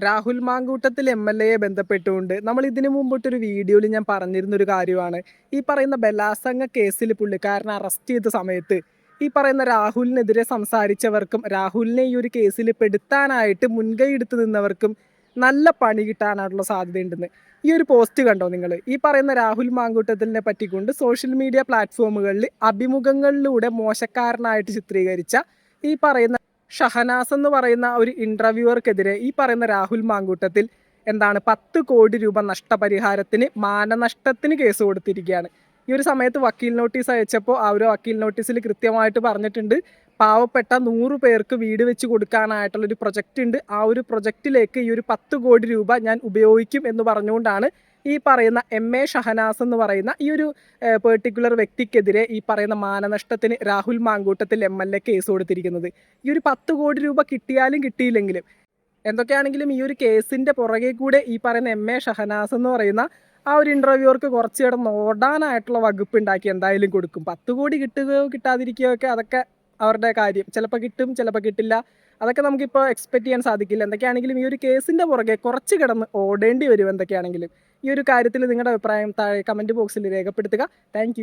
രാഹുൽ മാങ്കൂട്ടത്തിൽ എം.എൽ.എയെ ബന്ധപ്പെട്ടുകൊണ്ട് നമ്മൾ ഇതിനു മുമ്പിട്ടൊരു വീഡിയോയിൽ ഞാൻ പറഞ്ഞിരുന്നൊരു കാര്യമാണ്. ഈ പറയുന്ന ബലാത്സംഗ കേസിൽ പുള്ളിക്കാരനെ അറസ്റ്റ് ചെയ്ത സമയത്ത് ഈ പറയുന്ന രാഹുലിനെതിരെ സംസാരിച്ചവർക്കും രാഹുലിനെ ഈ ഒരു കേസിൽ പെടുത്താനായിട്ട് മുൻകൈ എടുത്ത് നിന്നവർക്കും നല്ല പണി കിട്ടാനായിട്ടുള്ള സാധ്യതയുണ്ടെന്ന്. ഈ ഒരു പോസ്റ്റ് കണ്ടോ നിങ്ങൾ? ഈ പറയുന്ന രാഹുൽ മാങ്കൂട്ടത്തിലിനെ പറ്റിക്കൊണ്ട് സോഷ്യൽ മീഡിയ പ്ലാറ്റ്ഫോമുകളിൽ അഭിമുഖങ്ങളിലൂടെ മോശക്കാരനായിട്ട് ചിത്രീകരിച്ച ഈ പറയുന്ന ഷഹനാസ് എന്ന് പറയുന്ന ഒരു ഇൻ്റർവ്യൂവർക്കെതിരെ ഈ പറയുന്ന രാഹുൽ മാങ്കൂട്ടത്തിൽ 10 കോടി രൂപ നഷ്ടപരിഹാരത്തിന് മാനനഷ്ടത്തിന് കേസ് കൊടുത്തിരിക്കുകയാണ്. ഈ ഒരു സമയത്ത് വക്കീൽ നോട്ടീസ് അയച്ചപ്പോൾ ആ ഒരു വക്കീൽ നോട്ടീസിൽ കൃത്യമായിട്ട് പറഞ്ഞിട്ടുണ്ട്, പാവപ്പെട്ട 100 പേർക്ക് വീട് വെച്ച് കൊടുക്കാനായിട്ടുള്ളൊരു പ്രൊജക്റ്റ് ഉണ്ട്. ആ ഒരു പ്രൊജക്റ്റിലേക്ക് ഈ ഒരു 10 കോടി രൂപ ഞാൻ ഉപയോഗിക്കും എന്ന് പറഞ്ഞുകൊണ്ടാണ് ഈ പറയുന്ന എം.എ. ഷഹനാസ് എന്ന് പറയുന്ന ഈ ഒരു പെർട്ടിക്കുലർ വ്യക്തിക്കെതിരെ ഈ പറയുന്ന മാനനഷ്ടത്തിന് രാഹുൽ മാങ്കൂട്ടത്തിൽ എം.എൽ.എ കേസ് കൊടുത്തിരിക്കുന്നത്. ഈ ഒരു 10 കോടി രൂപ കിട്ടിയാലും കിട്ടിയില്ലെങ്കിലും എന്തൊക്കെയാണെങ്കിലും ഈ ഒരു കേസിൻ്റെ പുറകെ കൂടെ ഈ പറയുന്ന എം.എ. ഷഹനാസ് എന്ന് പറയുന്ന ആ ഒരു ഇൻ്റർവ്യൂവർക്ക് കുറച്ച് കിടന്ന് ഓടാനായിട്ടുള്ള വകുപ്പ് ഉണ്ടാക്കി എന്തായാലും കൊടുക്കും. 10 കോടി കിട്ടുകയോ കിട്ടാതിരിക്കുകയോ ഒക്കെ അതൊക്കെ അവരുടെ കാര്യം. ചിലപ്പോൾ കിട്ടും, ചിലപ്പോൾ കിട്ടില്ല. അതൊക്കെ നമുക്കിപ്പോൾ എക്സ്പെക്ട് ചെയ്യാൻ സാധിക്കില്ല. എന്തൊക്കെയാണെങ്കിലും ഈ ഒരു കേസിൻ്റെ പുറകെ കുറച്ച് കിടന്ന് ഓടേണ്ടി വരും. എന്തൊക്കെയാണെങ്കിലും ഈ ഒരു കാര്യത്തിൽ നിങ്ങളുടെ അഭിപ്രായം താഴെ കമൻറ്റ് ബോക്സിൽ രേഖപ്പെടുത്തുക. താങ്ക്